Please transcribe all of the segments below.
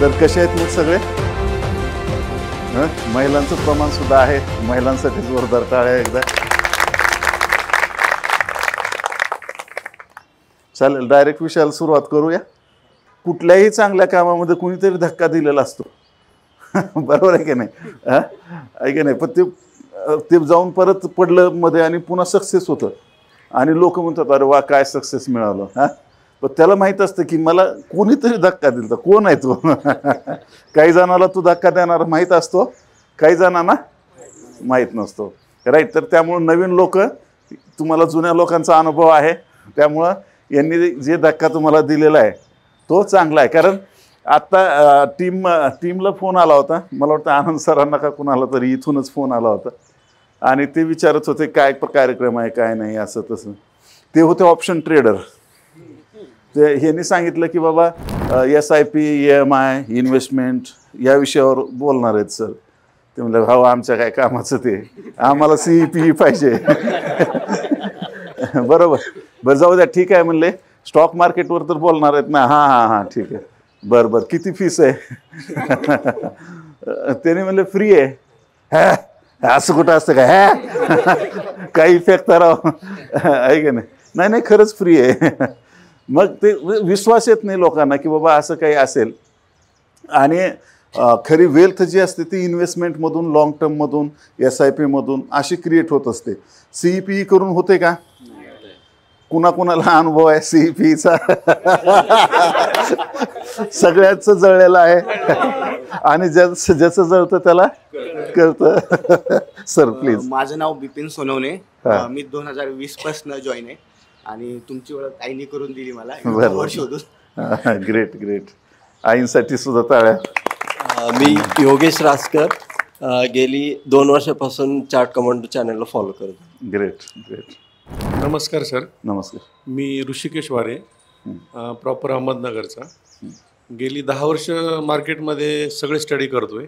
तर कसे आहेत मग सगळे? महिलांचं प्रमाण सुद्धा आहे, महिलांसाठी जोरदार टाळ्या एकदा. चालेल, डायरेक्ट विषयाला सुरुवात करूया. कुठल्याही चांगल्या कामामध्ये कुणीतरी धक्का दिलेला असतो. बरोबर आहे की नाही? आहे की नाही? पण ते जाऊन परत पडलं मध्ये आणि पुन्हा सक्सेस होतं आणि लोक म्हणतात अरे वा काय सक्सेस मिळालं. पण त्याला माहीत असतं की मला कोणीतरी धक्का दिला. कोण आहे तो? काही जणाला तो धक्का देणारा माहीत असतो, काही जणांना माहीत नसतो. राईट. तर त्यामुळं नवीन लोक, तुम्हाला जुन्या लोकांचा अनुभव आहे, त्यामुळं यांनी जे धक्का तुम्हाला दिलेला आहे तो चांगला आहे. कारण आत्ता टीमला फोन आला होता, मला वाटतं आनंद सरांना का कुणाला तरी इथूनच फोन आला होता आणि ते विचारत होते काय कार्यक्रम आहे काय नाही असं तसं. ते होते ऑप्शन ट्रेडर. ते ह्यांनी सांगितलं की बाबा SIP EMI इन्व्हेस्टमेंट या विषयावर बोलणार आहेत सर. ते म्हणलं भाऊ आमच्या काय कामाचं, ते आम्हाला CEP पाहिजे. बरोबर. बरं जाऊ द्या, ठीक आहे म्हणले. स्टॉक मार्केटवर तर बोलणार आहेत ना? हां ठीक आहे. बरं किती फीस आहे? त्याने म्हणले फ्री आहे. असं कुठं असतं का? काही इफेक्ट करावं आहे की नाही? नाही खरंच फ्री आहे. मग ते विश्वास येत नाही लोकांना की बाबा असं काही असेल. आणि खरी वेल्थ जी असते ती इन्व्हेस्टमेंटमधून, लॉंग टर्ममधून, SIP मधून अशी क्रिएट होत असते. CEP करून होते का? कुणाला अनुभव आहे CEPचा? सगळ्याच जळलेला आहे आणि ज्याचं जळतं त्याला कळतं. Sir please. माझं नाव बिपिन सोनवणे. मी 2020 पासून जॉईन आहे आणि तुमची ओळख आईने करून दिली मला वर्ष होतं. ग्रेट. आईंसाठी सुद्धा टाळ्या. मी योगेश रासकर. गेली 2 वर्षापासून चार्ट कमांडो चॅनलला फॉलो करतो. ग्रेट. नमस्कार सर. नमस्कार. मी ऋषिकेश वारे, प्रॉपर अहमदनगरचा. गेली 10 वर्ष मार्केटमध्ये सगळे स्टडी करतोय.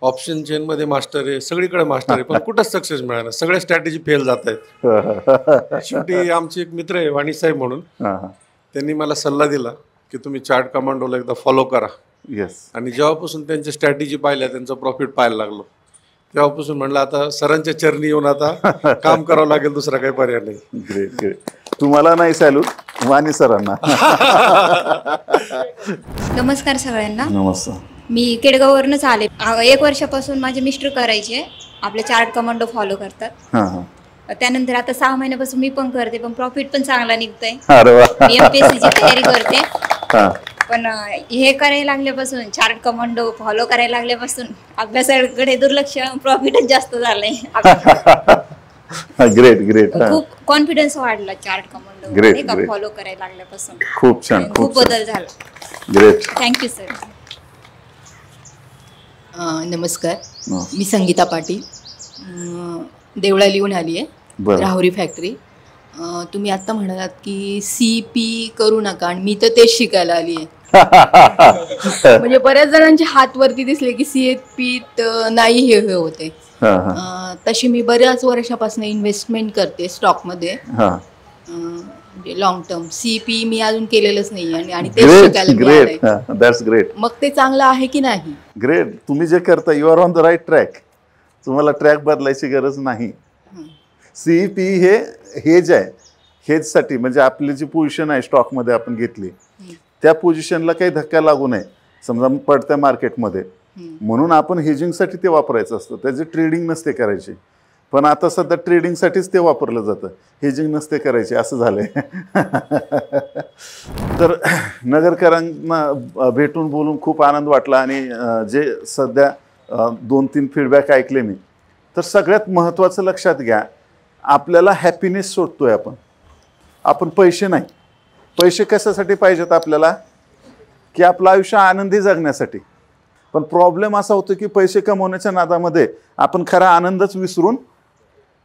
ऑप्शन चेनमध्ये मास्टर आहे, सगळीकडे मास्टर आहे, पण कुठंच सक्सेस मिळाला. सगळ्या स्ट्रॅटेजी फेल जात आहेत. शेवटी आमचे एक मित्र आहे वाणी साहेब म्हणून, त्यांनी मला सल्ला दिला की तुम्ही चार्ट कमांडोला एकदा फॉलो करा. आणि जेव्हापासून त्यांच्या स्ट्रॅटेजी पाहिल्या, त्यांचं प्रॉफिट पाहायला लागलो, तेव्हापासून म्हणलं आता सरांच्या चरणी येऊन आता काम करावं लागेल, दुसरा काही पर्याय नाही. ग्रेट. तुम्हाला नाही सॅल्यूट, वाणी सरांना. नमस्कार सगळ्यांना. नमस्कार. मी केडगाववरूनच आले. 1 वर्षापासून माझे मिस्टर करायचे, आपले चार्ट कमांडो फॉलो करतात. त्यानंतर आता 6 महिन्यापासून मी पण करते, पण प्रॉफिट पण चांगला निघतोय. मी MPSC ची तयारी करते. पण हे करायला लागल्यापासून, चार्ट कमांडो फॉलो करायला लागल्यापासून अभ्यासाकडे दुर्लक्ष, प्रॉफिटच जास्त झालंय. ग्रेट. खूप कॉन्फिडन्स वाढला चार्ट कमांडो फॉलो करायला लागल्यापासून. खूप छान. खूप बदल झाला. ग्रेट. Thank you sir. नमस्कार. मी संगीता पाटील, देवळा लिहून आली आहे, राहुरी फॅक्टरी. तुम्ही आता म्हणालात की CEP करू नका, आणि मी तर तेच शिकायला आली आहे. म्हणजे बऱ्याच जणांचे हात वरती दिसले की CEP नाही हे होते. तशी मी बऱ्याच वर्षापासून इन्व्हेस्टमेंट करते स्टॉकमध्ये, म्हणजे लॉंग टर्म. CEP मी अजून केलेलंच नाही आणि ते शिकायला मिळालंय. That's great. मग ते चांगलं आहे की नाही? ग्रेट. तुम्ही जे करता you are on the right track. तुम्हाला ट्रॅक बदलायची गरज नाही. CEP हे जे आहे, हेजसाठी म्हणजे आपली जी पोझिशन आहे स्टॉकमध्ये आपण घेतली, त्या पोझिशनला काही धक्का लागू नये समजा पडत्या मार्केटमध्ये, म्हणून आपण हेजिंगसाठी ते वापरायचं असतं. त्याची ट्रेडिंग नसते करायची. पण आता सध्या ट्रेडिंगसाठीच ते वापरलं जातं, हेजिंग नसते करायची, असं झालंय. तर नगरकरांना भेटून बोलून खूप आनंद वाटला. आणि जे सध्या 2-3 फीडबॅक ऐकले मी, तर सगळ्यात महत्त्वाचं लक्षात घ्या, आपल्याला हॅपीनेस शोधतोय आपण पैसे नाही. पैसे कशासाठी पाहिजेत आपल्याला? की आपलं आयुष्य आनंदी जगण्यासाठी. पण प्रॉब्लेम असा होतो की पैसे कमवण्याच्या नादामध्ये आपण खरा आनंदच विसरून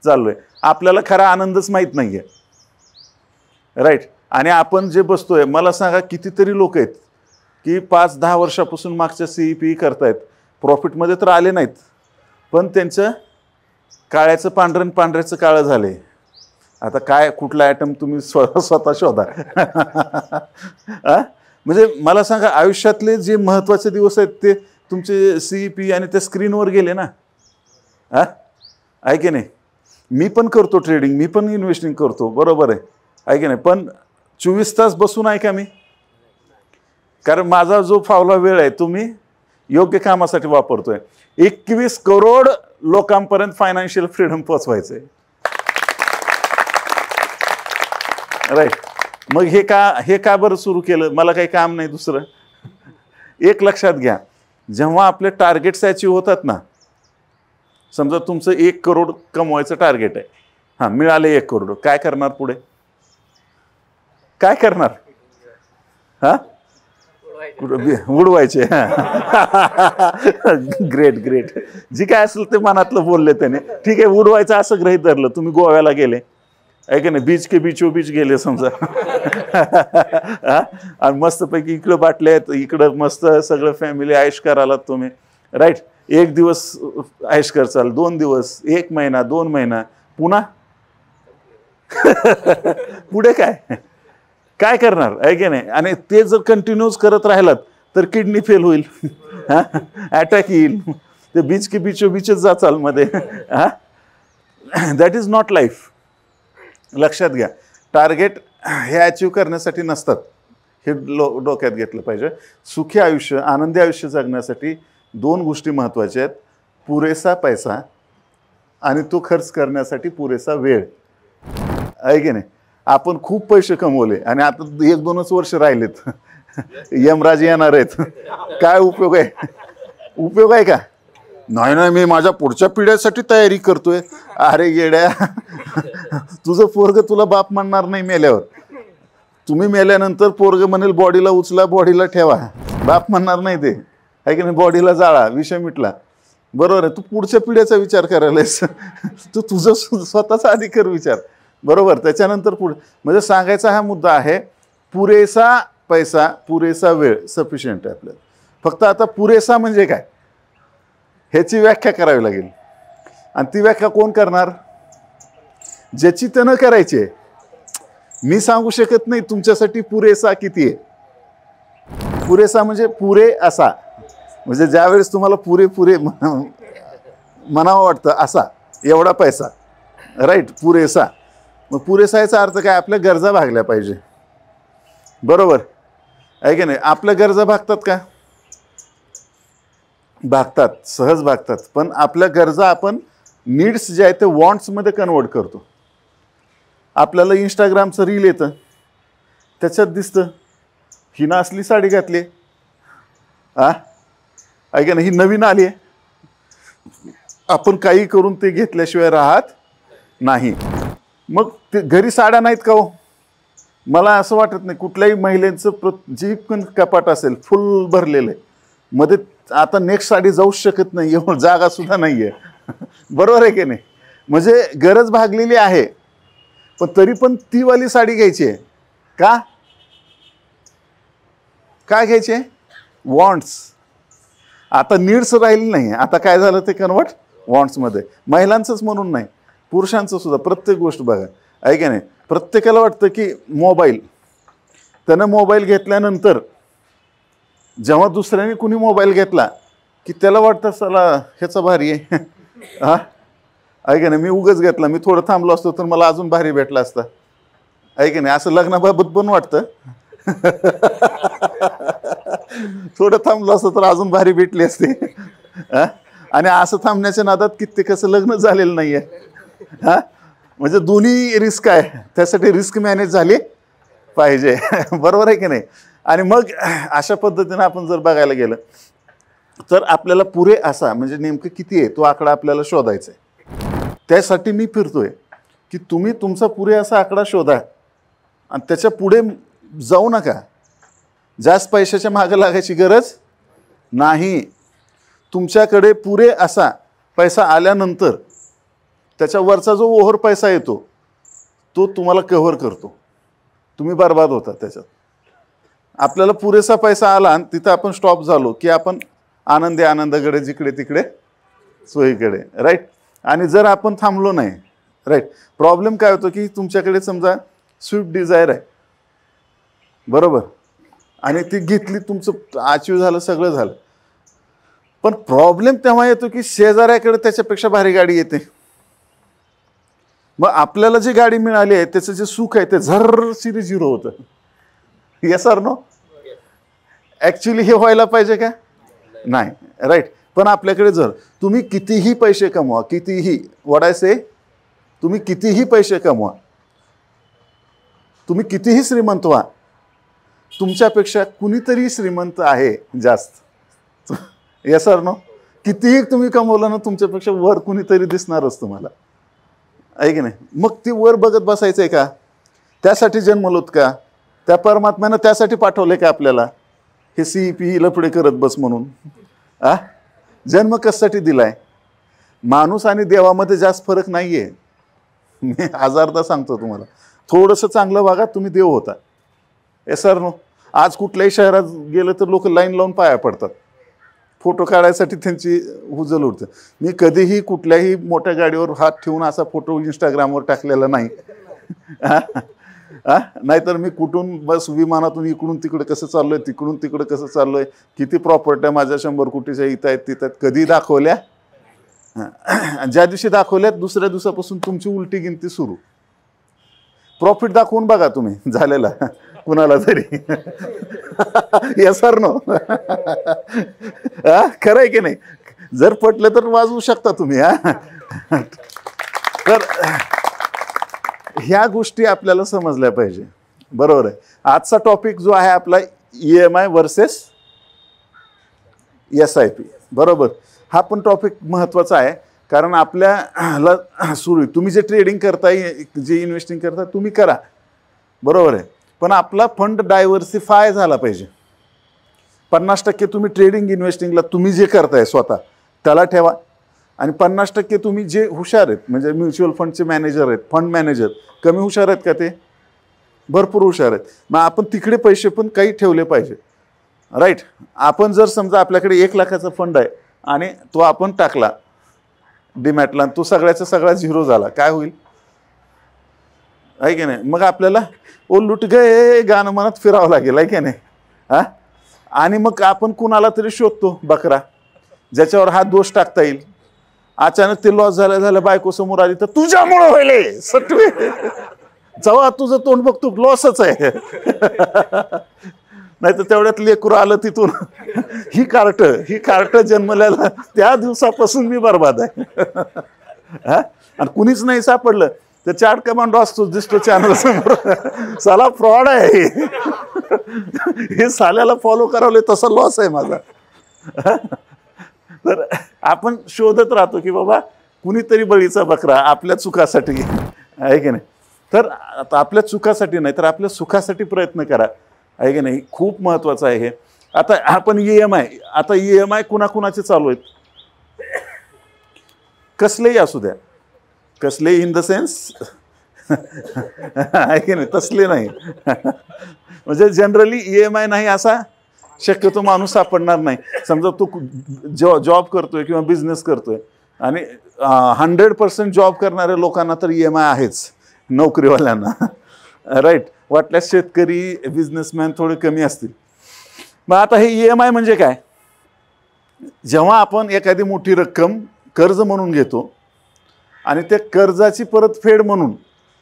चाललोय. आपल्याला खरा आनंदच माहीत नाही आहे. राईट. आणि आपण जे बसतोय, मला सांगा कितीतरी लोक आहेत की 5-10 वर्षापासून मागच्या CEP करतायत, प्रॉफिटमध्ये तर आले नाहीत, पण त्यांचं काळ्याचं पांढरं, पांढऱ्याचं काळं झाले. आता काय कुठला आयटम तुम्ही स्वतः शोधा. म्हणजे मला सांगा, आयुष्यातले जे महत्त्वाचे दिवस आहेत ते तुमचे CEP आणि त्या स्क्रीनवर गेले ना. हा, आहे की नाही? मी पण करतो ट्रेडिंग, मी पण इन्व्हेस्टिंग करतो, बरोबर आहे की नाही? पण 24 तास बसून आहे का मी? कारण माझा जो फावला वेळ आहे तो मी योग्य कामासाठी वापरतोय. 21 करोड लोकांपर्यंत फायनान्शियल फ्रीडम पोचवायचंय. राईट. मग हे का बरं सुरू केलं? मला काही काम नाही दुसरं. एक लक्षात घ्या, जेव्हा आपले टार्गेट्स अचीव्ह होतात ना, समजा तुमचं 1 करोड कमवायचं टार्गेट आहे, हां, मिळाले 1 करोड, काय करणार पुढे? काय करणार? हा, उडवायचे. Great great. जी काय असेल ते मनातलं बोलले त्याने. ठीक आहे, उडवायचं असं गृहीत धरलं. तुम्ही गोव्याला गेले, ऐका नाही, बीच के बीचो बीच गेले समजा. आणि मस्तपैकी इकडं बाटले आहेत, इकडं मस्त सगळं फॅमिली ऐश करायला तुम्ही, राईट. 1 दिवस ऐश करचाल, 2 दिवस, 1 महिना, 2 महिना, पुन्हा पुढे काय करणार, आहे की नाही? आणि ते जर कंटिन्यूस करत राहिलात तर किडनी फेल होईल, अटॅक येईल, ते बीच के बीचो बीचच जाचाल मध्ये. That is not life. लक्षात घ्या, टार्गेट हे अचीव्ह करण्यासाठी नसतात, हे डोक्यात घेतलं पाहिजे. सुखी आयुष्य, आनंदी आयुष्य जगण्यासाठी 2 गोष्टी महत्त्वाच्या आहेत: पुरेसा पैसा आणि तो खर्च करण्यासाठी पुरेसा वेळ, आहे की नाही? आपण खूप पैसे कमवले आणि आता 1-2च वर्ष राहिलेत, यमराज येणार आहेत, काय उपयोग आहे? उपयोग आहे का? नाही, मी माझ्या पुढच्या पिढ्यासाठी तयारी करतोय. अरे येड्या, तुझं पोरग तुला बाप म्हणणार नाही मेल्यावर. तुम्ही मेल्यानंतर पोरग म्हणेल बॉडीला उचला, बॉडीला ठेवा, बाप म्हणणार नाही ते, आहे की नाही? बॉडीला जाळा, विषय मिटला, बरोबर आहे? तू पुढच्या पिढ्याचा विचार करायलास, तू तुझं स्वतःचा आधी कर विचार, बरोबर? त्याच्यानंतर पुढे. म्हणजे सांगायचा हा मुद्दा आहे, पुरेसा पैसा, पुरेसा वेळ सफिशियंट आहे आपल्याला. फक्त आता पुरेसा म्हणजे काय ह्याची व्याख्या करावी लागेल. आणि ती व्याख्या कोण करणार? ज्याची त्यानं करायची आहे. मी सांगू शकत नाही तुमच्यासाठी पुरेसा किती आहे. पुरेसा म्हणजे पुरे असा, म्हणजे ज्यावेळेस तुम्हाला पुरे म्हणावं वाटतं असा, एवढा पैसा, राईट, पुरेसा. मग पुरेसा याचा अर्थ काय? आपल्या गरजा भागल्या पाहिजे, बरोबर आहे की नाही? आपल्या गरजा भागतात का? भागतात, सहज भागतात. पण आपल्या गरजा आपण नीड्स जे आहेत ते वॉन्ट्समध्ये कन्वर्ट करतो. आपल्याला इंस्टाग्रामचं रील येतं, त्याच्यात दिसतं हिनं असली साडी घातली, आहे का नाही, ही नवीन आली आहे, आपण काही करून ते घेतल्याशिवाय राहत नाही. मग ते घरी साड्या नाहीत का हो? मला असं वाटत नाही कुठल्याही महिलेचं जी पण कपाट असेल फुल भरलेलं आहे, मध्ये आता नेक्स्ट साडी जाऊच शकत नाही, एवढं जागा सुद्धा नाही आहे, बरोबर आहे की नाही? म्हणजे गरज भागलेली आहे, पण तरी पण ती वाली साडी घ्यायची आहे का? काय घ्यायचे? वॉन्ट्स. आता नीड्स राहिली नाही, आता काय झालं ते कन्वर्ट वॉन्ट्समध्ये. महिलांचंच म्हणून नाही, पुरुषांचं सुद्धा. प्रत्येक गोष्ट बघा, आहे की नाही? प्रत्येकाला वाटतं की मोबाईल, त्यानं मोबाईल घेतल्यानंतर जेव्हा दुसऱ्याने कुणी मोबाईल घेतला की त्याला वाटतं चला ह्याचा भारी आहे, हा, आहे की नाही? मी उगाच घेतला, मी थोडं थांबलो असतो तर मला अजून भारी भेटला असता, आहे की नाही? असं लग्नाबाबत पण वाटतं. थोडं थांबलो असतं तर अजून भारी भेटली असते. आणि असं थांबण्याच्या नादात कित्येकाचं लग्न झालेलं नाही आहे. हा, म्हणजे दोन्ही रिस्क आहे, त्यासाठी रिस्क मॅनेज झाली पाहिजे, बरोबर आहे की नाही? आणि मग अशा पद्धतीनं आपण जर बघायला गेलं तर आपल्याला पुरे असा म्हणजे नेमकं किती आहे तो आकडा आपल्याला शोधायचा आहे. त्यासाठी मी फिरतोय की तुम्ही तुमचा पुरे असा आकडा शोधा आणि त्याच्या पुढे जाऊ नका. जास्त पैशाच्या मागे लागायची गरज नाही. तुमच्याकडे पुरे असा पैसा आल्यानंतर त्याच्यावरचा जो ओव्हर पैसा येतो तो तुम्हाला कव्हर करतो, तुम्ही बर्बाद होता त्याच्यात. आपल्याला पुरेसा पैसा आला आणि तिथं आपण स्टॉप झालो की आपण आनंदाकडे जिकडे तिकडे सोयीकडे, राईट. आणि जर आपण थांबलो नाही, राईट, प्रॉब्लेम काय होतो की तुमच्याकडे समजा स्विफ्ट डिझायर आहे, बरोबर, आणि ती घेतली, तुमचं अचीव झालं, सगळं झालं. पण प्रॉब्लेम तेव्हा येतो की शेजाऱ्याकडे त्याच्यापेक्षा भारी गाडी येते. मग आपल्याला जी गाडी मिळाली आहे त्याचं जे सुख आहे ते झर्रशिरी झिरो होतं. Yes or no? ॲक्च्युली हे व्हायला पाहिजे का? नाही. राईट. पण आपल्याकडे जर तुम्ही कितीही पैसे कमवा, कितीही वडायचे, तुम्ही कितीही पैसे कमवा, तुम्ही कितीही श्रीमंत व्हा, तुमच्यापेक्षा कुणीतरी श्रीमंत आहे जास्त. Yes or no? कितीही तुम्ही कमवलं ना, तुमच्यापेक्षा वर कुणीतरी दिसणारच तुम्हाला, आहे की नाही? मग ती वर बघत बसायचंय का? त्यासाठी जन्मलोत का? त्या परमात्म्यानं त्यासाठी पाठवले का आपल्याला हे CEP लफडे करत बस म्हणून? जन्म कशासाठी दिलाय? माणूस आणि देवामध्ये जास्त फरक नाहीये. मी हजारदा सांगतो तुम्हाला, थोडंसं चांगलं वागा, तुम्ही देव होता. Yes or no? आज कुठल्याही शहरात गेलं तर लोक लाईन लावून पाया पडतात, फोटो काढायसाठी त्यांची हुजल उडते. मी कधीही कुठल्याही मोठ्या गाडीवर हात ठेवून असा फोटो इंस्टाग्रामवर टाकलेला नाही. नाहीतर मी कुठून बस विमानातून इकडून तिकडे कसं चाललोय, तिकडून तिकडे कसं चाललोय, किती प्रॉपर्ट्या माझ्या 100 कोटीच्या इथं आहेत तिथं आहेत, कधी दाखवल्या? ज्या दिवशी दाखवल्यात दुसऱ्या दिवसापासून तुमची उलटी गिनती सुरू. प्रॉफिट दाखवून बघा तुम्ही झालेला कुणाला तरी. Yes or no? खरं आहे की नाही? जर पटलं तर वाजवू शकता तुम्ही. तर ह्या गोष्टी आपल्याला समजल्या पाहिजे. बरोबर आहे. आजचा टॉपिक जो आहे आपला EMI वर्सेस SIP. बरोबर. हा पण टॉपिक महत्त्वाचा आहे, कारण आपल्याला सुरू, तुम्ही जे ट्रेडिंग करताय, जे इन्व्हेस्टिंग करताय, तुम्ही करा, बरोबर आहे. पण आपला फंड डायव्हर्सिफाय झाला पाहिजे. 50% तुम्ही ट्रेडिंग इन्व्हेस्टिंगला तुम्ही जे करताय स्वतः त्याला ठेवा, आणि 50% तुम्ही जे हुशार आहेत, म्हणजे म्युच्युअल फंडचे मॅनेजर आहेत, फंड मॅनेजर, कमी हुशार आहेत का? ते भरपूर हुशार आहेत. मग आपण तिकडे पैसे पण काही ठेवले पाहिजे. राईट. आपण जर समजा आपल्याकडे 1 लाखाचा फंड आहे आणि तो आपण टाकला डीमॅटला, तो सगळ्याचा सगळा झिरो झाला, काय होईल? आहे की नाही? मग आपल्याला ओ लुट गए गाणं म्हणत फिरावं लागेल, आहे की नाही? आणि मग आपण कुणाला तरी शोधतो बकरा, ज्याच्यावर हा दोष टाकता येईल. अचानक ते लॉस झालं, बायको समोर आली तर तुझ्यामुळं व्हायले सटवे, जेव्हा तुझं तोंड बघतो लॉसच आहे. नाही तर तेवढ्यात लेकरू आलं तिथून, ही कार्ट जन्मल्याला त्या दिवसापासून मी बरबाद आहे. आणि कुणीच नाही सापडलं तर चार्ट कमांडो असतो, दिसतो चॅनल समोर, साला फ्रॉड आहे, हे साल्याला फॉलो करावले, तसा लॉस आहे माझा. तर आपण शोधत राहतो की बाबा कुणीतरी बळीचा बकरा आपल्या चुकासाठी, आहे की नाही? तर आता आपल्या चुकासाठी नाही तर आपल्या सुखासाठी प्रयत्न करा, आहे की नाही? खूप महत्त्वाचं आहे हे. आता आपण EMI, आता EMI कुणाकुणाचे चालू आहेत? कसलेही असू द्या, कसले इन द सेन्स, आहे की नाही? तसले नाही. म्हणजे जनरली EMI नाही असा शक्यतो माणूस सापडणार नाही. समजा तो जॉब करतोय किंवा बिझनेस करतोय, आणि 100% जॉब करणाऱ्या लोकांना तर EMI आहेच, नोकरीवाल्यांना. राईट. वाटल्यास शेतकरी, बिझनेसमॅन थोडे कमी असतील. मग आता हे EMI म्हणजे काय? जेव्हा आपण एखादी मोठी रक्कम कर्ज म्हणून घेतो आणि त्या कर्जाची परतफेड म्हणून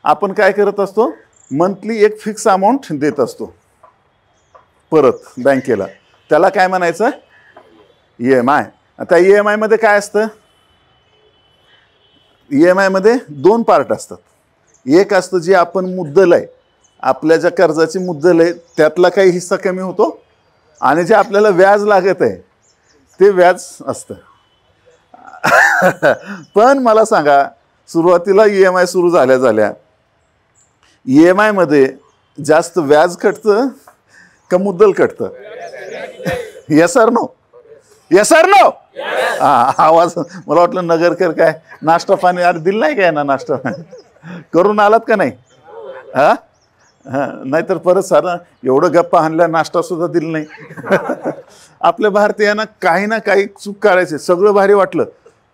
आपण काय करत असतो, मंथली एक फिक्स अमाऊंट देत असतो परत बँकेला, त्याला काय म्हणायचं? EMI. आता EMI मध्ये काय असतं? EMI मध्ये 2 पार्ट असतात. एक असतं जे आपण मुद्दल आहे, आपल्या ज्या कर्जाची मुद्दल आहे त्यातला काही हिस्सा कमी होतो, आणि जे आपल्याला व्याज लागत आहे ते व्याज असतं. पण मला सांगा, सुरुवातीला EMI सुरू झाल्या EMI मध्ये जास्त व्याज कटतं का मुद्दल कटतं? Yes or no? Yes or no? आवाज, मला वाटलं नगरकर काय नाश्ता पाणी अरे दिलं नाही काय ना, नाश्ता करून आलात का नाही? नाहीतर परत सारा एवढं गप्पा हाणल्या, नाश्ता सुद्धा दिला नाही. आपल्या भारतीयांना काही ना काही चूक काढायचे, सगळं भारी वाटलं,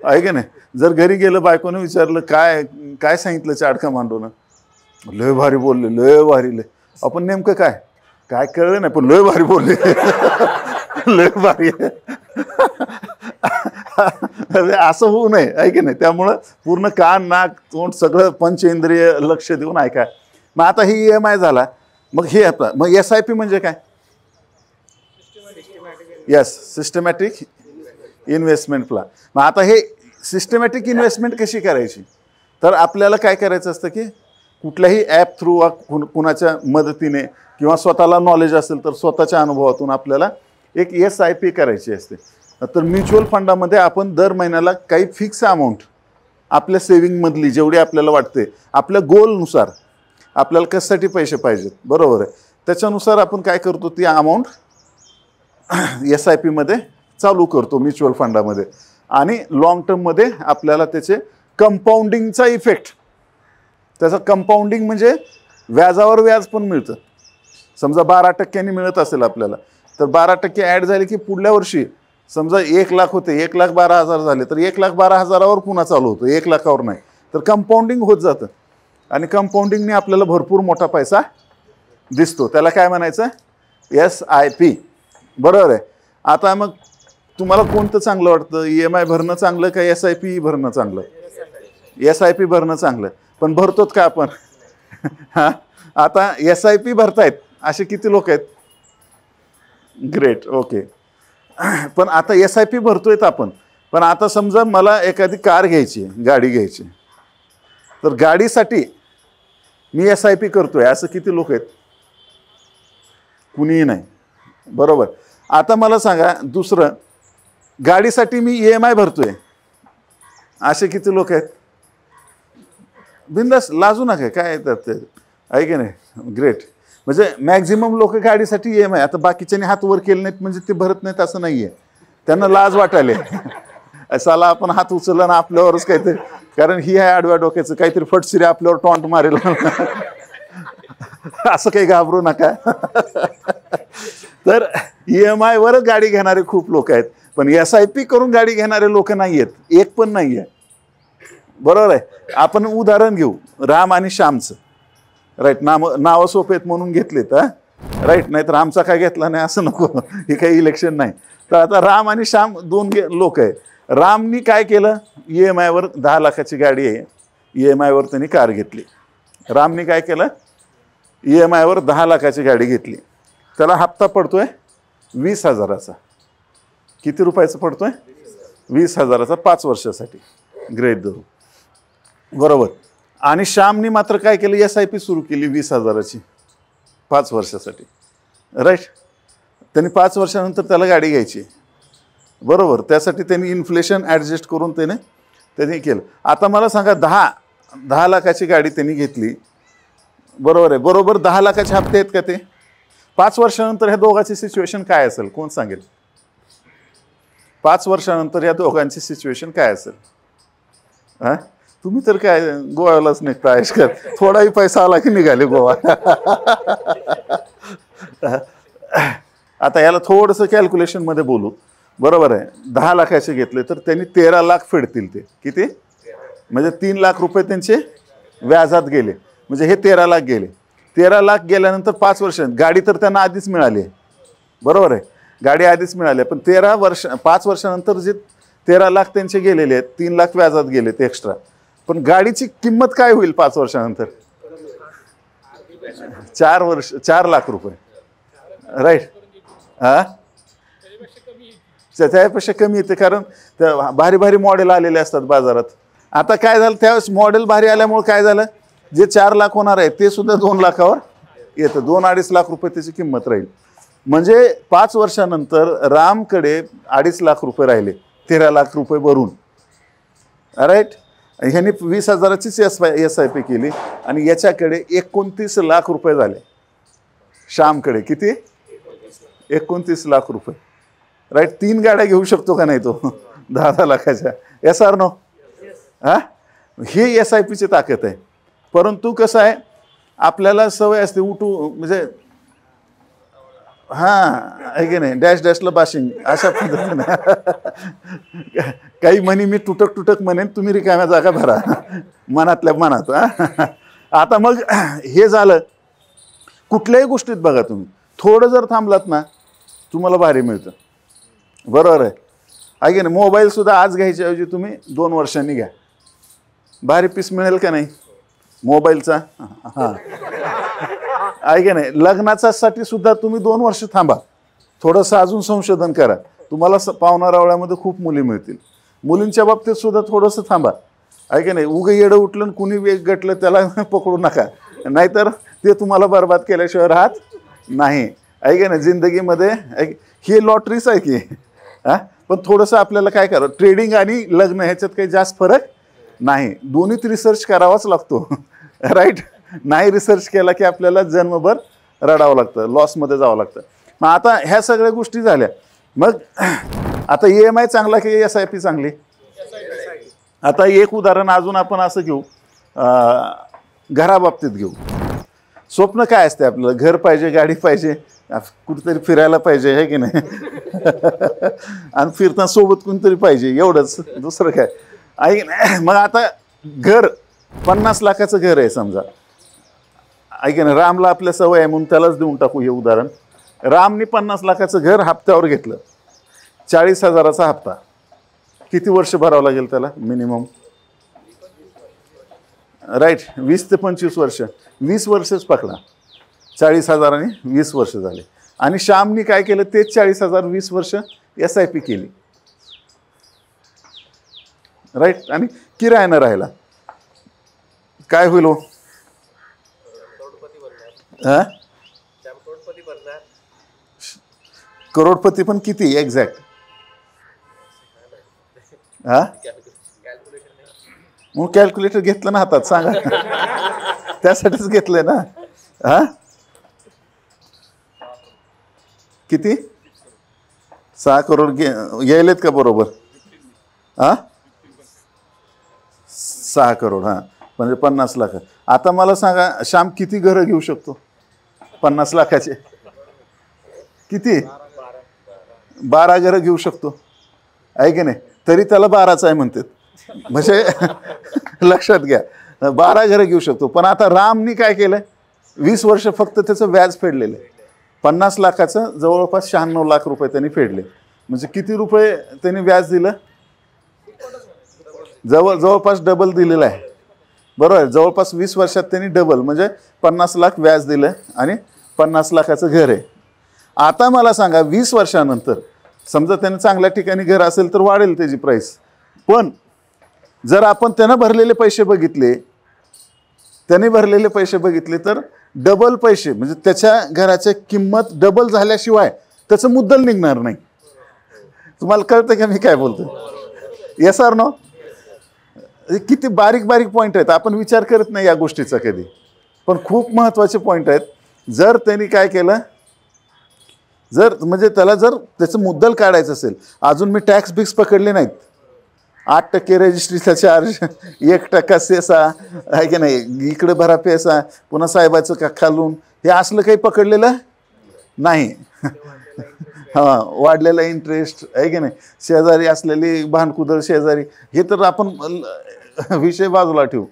आहे की नाही? जर घरी गेलं, बायकोनं विचारलं काय काय सांगितलं चार्ट कमांडोनं, लय भारी बोलले, लय भारी, लय. आपण नेमकं काय? काय कळलं नाही, पण लय भारी बोलले. लय भारी. असं होऊ नये, आहे की नाही. त्यामुळं पूर्ण कान नाक तोंड सगळं पंचेंद्रिय लक्ष देऊन ऐका. मग आता ही EMI झाला, मग हे आता मग SIP म्हणजे काय? Yes, systematic investment plan. मग आता हे सिस्टमॅटिक इन्व्हेस्टमेंट कशी करायची? तर आपल्याला काय करायचं असतं की कुठल्याही ॲप थ्रू कुणाच्या मदतीने किंवा स्वतःला नॉलेज असेल तर स्वतःच्या अनुभवातून आपल्याला एक SIP करायची असते. तर म्युच्युअल फंडामध्ये आपण दर महिन्याला काही फिक्स अमाऊंट आपल्या सेविंगमधली जेवढी आपल्याला वाटते, आपल्या गोलनुसार आपल्याला कशासाठी पैसे पाहिजेत, बरोबर आहे, त्याच्यानुसार आपण काय करतो, ती अमाऊंट SIP मध्ये चालू करतो म्युच्युअल फंडामध्ये. आणि लॉंग टर्ममध्ये आपल्याला त्याचे कंपाऊंडिंगचा इफेक्ट, त्याचं कंपाऊंडिंग म्हणजे व्याजावर व्याज पण मिळतं. समजा 12% मिळत असेल आपल्याला, तर 12% ॲड झाले की पुढल्या वर्षी समजा 1 लाख होते, 1,12,000 झाले, तर 1,12,000वर पुन्हा चालू होतं, 1 लाखावर नाही. तर कंपाऊंडिंग होत जातं आणि कंपाऊंडिंगने आपल्याला भरपूर मोठा पैसा दिसतो. त्याला काय म्हणायचं? SIP. बरोबर आहे. आता मग तुम्हाला कोणतं चांगलं वाटतं? EMI भरणं चांगलं का SIP भरणं चांगलं? SIP भरणं चांगलं. पण भरतोत का आपण? हां, आता SIP भरतायत असे किती लोक आहेत? Great, okay. पण आता SIP भरतोय आपण, पण आता समजा मला एखादी कार घ्यायची, गाडी घ्यायची, तर गाडीसाठी मी SIP करतोय असं किती लोक आहेत? कुणीही नाही, बरोबर. आता मला सांगा दुसरं, गाडीसाठी मी EMI भरतोय असे किती लोक आहेत? बिंदास, लाजू नका, काय येतात ते, आहे की नाही. ग्रेट. म्हणजे मॅक्झिमम लोक गाडीसाठी EMI. आता बाकीच्यांनी हात वर केले नाहीत म्हणजे ते भरत नाहीत असं नाही आहे, त्यांना लाज वाटायला. साला आपण हात उचलला ना आपल्यावरच काहीतरी, कारण ही आहे आडव्या डोक्याचं, काहीतरी फटसिरे आपल्यावर टॉन्ट मारेल. असं काही घाबरू नका. तर EMI वरच गाडी घेणारे खूप लोक आहेत, पण SIP करून गाडी घेणारे लोक नाही आहेत, एक पण नाही आहे, बरोबर आहे. आपण उदाहरण घेऊ राम आणि श्यामचं, राईट. नावं सोपे आहेत म्हणून घेतलेत, राईट. नाही तर आमचा काय घेतला नाही असं नको, हे काही इलेक्शन नाही. तर आता राम आणि श्याम दोन लोक आहे. रामनी काय केलं? EMI वर 10 लाखाची गाडी आहे, EMI वर त्यांनी कार घेतली. रामनी काय केलं? EMI वर 10 लाखाची गाडी घेतली. त्याला हप्ता पडतोय 20,000चा. किती रुपयाचा पडतोय? 20,000चा 5 वर्षासाठी. ग्रेट धरू, बरोबर. आणि श्यामनी मात्र काय केलं? SIP सुरू केली 20,000ची 5 वर्षासाठी, राईट. त्यांनी 5 वर्षानंतर त्याला गाडी घ्यायची, बरोबर. त्यासाठी त्यांनी इन्फ्लेशन ॲडजस्ट करून त्यांनी केलं. आता मला सांगा 10 लाखाची गाडी त्यांनी घेतली, बरोबर आहे. बरोबर 10 लाखाचे हप्ते आहेत का ते? 5 वर्षानंतर ह्या दोघांची सिच्युएशन काय असेल कोण सांगेल? 5 वर्षानंतर या दोघांची सिच्युएशन काय असेल? हां, तुम्ही तर काय गोव्यालाच निघता आयुष्यात, थोडाही पैसा आला की निघाले गोवा. आता याला थोडंसं कॅल्क्युलेशनमध्ये बोलू, बरोबर आहे. 10 लाखाचे घेतले तर त्यांनी 13 लाख फेडतील. ते किती? म्हणजे 3 लाख रुपये त्यांचे व्याजात गेले, म्हणजे हे 13 लाख गेले. 13 लाख गेल्यानंतर 5 वर्ष गाडी तर त्यांना आधीच मिळाली आहे, बरोबर आहे. गाडी आधीच मिळाली आहे, पण 5 वर्षानंतर जे 13 लाख त्यांचे गेलेले आहेत, 3 लाख व्याजात गेले ते एक्स्ट्रा. पण गाडीची किंमत काय होईल 5 वर्षानंतर? 4 लाख रुपये, राईट. हां, त्यापेक्षा कमी येते, कारण त्या भारी भारी मॉडेल आलेले असतात बाजारात. आता काय झालं, त्यावेळेस मॉडेल भारी आल्यामुळे काय झालं, जे 4 लाख होणार आहे ते सुद्धा 2 लाखावर येतं. 2-2.5 लाख रुपये त्याची किंमत राहील. म्हणजे 5 वर्षानंतर रामकडे 2.5 लाख रुपये राहिले 13 लाख रुपये भरून, राईट. ह्यांनी 20,000चीच SIP केली आणि याच्याकडे 29 लाख रुपये झाले. श्यामकडे किती? 29 लाख रुपये, राईट. 3 गाड्या घेऊ शकतो का नाही तो 10 लाखाच्या? Yes or no? हां, हे SIPची ताकद आहे. परंतु कसं आहे, आपल्याला सवय असते उठू, म्हणजे हां, आहे की नाही, डॅश डॅशला बाशिंग अशा पद्धतीने. काही म्हणी मी तुटक म्हणेन, तुम्ही रिकाम्या जागा भरा मनातल्या मनात. आता मग हे झालं. कुठल्याही गोष्टीत बघा तुम्ही, थोडं जर थांबलात ना तुम्हाला भारी मिळतं. बरोबर आहे की नाही. मोबाईलसुद्धा आज घ्यायच्या ऐवजी तुम्ही 2 वर्षांनी घ्या, भारी पीस मिळेल का नाही मोबाईलचा. हां आहे की नाही. लग्नाच्यासाठी सुद्धा तुम्ही 2 वर्ष थांबा, थोडंसं अजून संशोधन करा, तुम्हाला पाहुणारावळ्यामध्ये खूप मुली मिळतील. मुलींच्या बाबतीत सुद्धा थोडंसं थांबा, आहे की नाही. उगं येडं उठलं आणि कुणी वेग गटलं त्याला पकडू नका, नाहीतर ते तुम्हाला बरबाद केल्याशिवाय राहत नाही, आहे की नाही. जिंदगीमध्ये हे लॉटरीच आहे की. हां पण थोडंसं आपल्याला काय करावं, ट्रेडिंग आणि लग्न ह्याच्यात काही जास्त फरक नाही, दोन्हीत रिसर्च करावाच लागतो. राईट. नाही रिसर्च केला की आपल्याला जन्मभर रडावं लागतं, लॉसमध्ये जावं लागतं. मग आता ह्या सगळ्या गोष्टी झाल्या, मग आता EMI चांगला की SIP चांगली. आता एक उदाहरण अजून आपण असं घेऊ, घराबाबतीत घेऊ. स्वप्न काय असते आपल्याला, घर पाहिजे, गाडी पाहिजे, कुठेतरी फिरायला पाहिजे, आहे की नाही. आणि फिरताना सोबत कोणतरी पाहिजे, एवढंच, दुसरं काय आहे की नाही. मग आता घर 50 लाखाचं घर आहे समजा, आहे की नाही. रामला आपल्या सवय आहे म्हणून त्यालाच देऊन टाकू हे उदाहरण. रामनी 50 लाखाचं घर हप्त्यावर घेतलं, 40,000चा हप्ता. किती वर्ष भरावं लागेल त्याला मिनिमम, राईट. 20 ते 25 वर्ष, 20 वर्षच पकडा. 40,000 20 वर्ष झाले. आणि श्यामनी काय केलं, तेच 40,000 20 वर्ष SIP केली, राईट. आणि किरायानं राहिला, काय होईल हो? करोडपती पण किती एक्झॅक्ट? हा मग कॅल्क्युलेटर घेतलं ना हातात, सांगा. त्यासाठीच घेतलंय ना. हा किती? 6 करोड गेलेत का बरोबर? हा 6 करोड. हां म्हणजे 50 लाख. आता मला सांगा, श्याम किती घरं घेऊ शकतो 50 लाखाचे? किती? 12 घरं घेऊ शकतो, आहे की नाही. तरी त्याला 12च आहे म्हणतात, म्हणजे लक्षात घ्या, 12 घरं घेऊ शकतो. पण आता रामनी काय केलं, 20 वर्ष फक्त त्याचं व्याज फेडलेलं आहे. 50 लाखाचं जवळपास 96 लाख रुपये त्यांनी फेडले. म्हणजे किती रुपये त्यांनी व्याज दिलं? जवळपास डबल दिलेलं आहे, बरोबर. जवळपास 20 वर्षात त्यांनी डबल, म्हणजे 50 लाख व्याज दिलं आणि 50 लाखाचं घर आहे. आता मला सांगा, 20 वर्षानंतर समजा त्याने चांगल्या ठिकाणी घर असेल तर वाढेल त्याची प्राईस. पण जर आपण त्यानं भरलेले पैसे बघितले, तर डबल पैसे, म्हणजे त्याच्या घराची किंमत डबल झाल्याशिवाय त्याचं मुद्दल निघणार नाही. तुम्हाला कळतं का मी काय बोलतो? Yes or no? किती बारीक बारीक पॉईंट आहेत, आपण विचार करत नाही या गोष्टीचा कधी, पण खूप महत्त्वाचे पॉईंट आहेत. जर त्यांनी काय केलं, म्हणजे त्याला जर त्याचं मुद्दल काढायचं असेल, अजून मी टॅक्स बिक्स पकडले नाहीत, 8% रजिस्ट्रीचा चार्ज, 1% सेसा, आहे की नाही, इकडे भरा पैसा, पुन्हा साहेबाचं का खालून, हे असलं काही पकडलेलं नाही. हां वाढलेला इंटरेस्ट, आहे की नाही, शेजारी असलेली भांडकुदळ शेजारी, हे तर आपण विषय बाजूला ठेवू,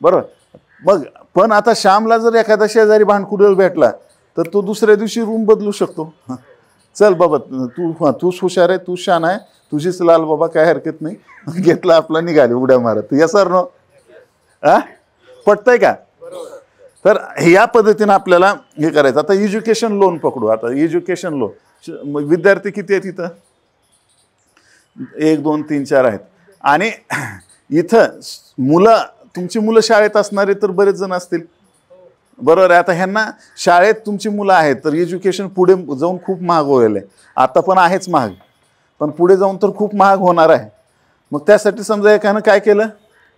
बरोबर. मग पण आता श्यामला जर एखादा शेजारी भांडकुदळ भेटला तर तो दुसऱ्या दिवशी रूम बदलू शकतो. चल बाबा तूच हुशार आहे, तू शान आहे, तुझीच लाल बाबा, काय हरकत नाही, घेतला आपला, निघाले उड्या मारत. या सर नो पटतंय का? तर या पद्धतीनं आपल्याला हे करायचं. आता एज्युकेशन लोन पकडू. आता एज्युकेशन लोन, विद्यार्थी किती आहेत इथं? 1 2 3 4 आहेत. आणि इथं तुमची मुलं शाळेत असणारे तर बरेच जण असतील, बरोबर आहे. आता ह्यांना शाळेत तुमची मुलं आहेत तर एज्युकेशन पुढे जाऊन खूप महाग होईल आहे. आता पण आहेच महाग, पण पुढे जाऊन तर खूप महाग होणार आहे. मग त्यासाठी समजा एकानं काय केलं,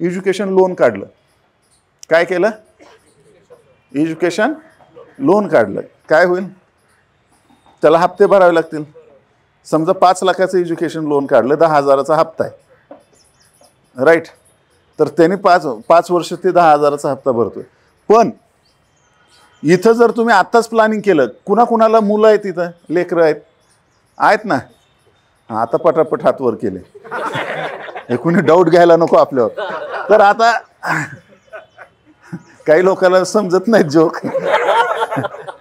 एज्युकेशन लोन काढलं. काय केलं? एज्युकेशन लोन काढलं. काय होईल? त्याला हप्ते भरावे लागतील. समजा 5 लाखाचं एज्युकेशन लोन काढलं, 10,000चा हप्ता आहे, राईट. तर त्यांनी 5 वर्ष ते 10,000चा हप्ता भरतोय. पण इथं जर तुम्ही आत्ताच प्लॅनिंग केलं, कुणाकुणाला मुलं आहेत इथं, लेकरं आहेत ना? आता पटापट हात वर केले, हे कुणी डाऊट घ्यायला नको आपल्यावर. तर आता काही लोकांना समजत नाही जोक,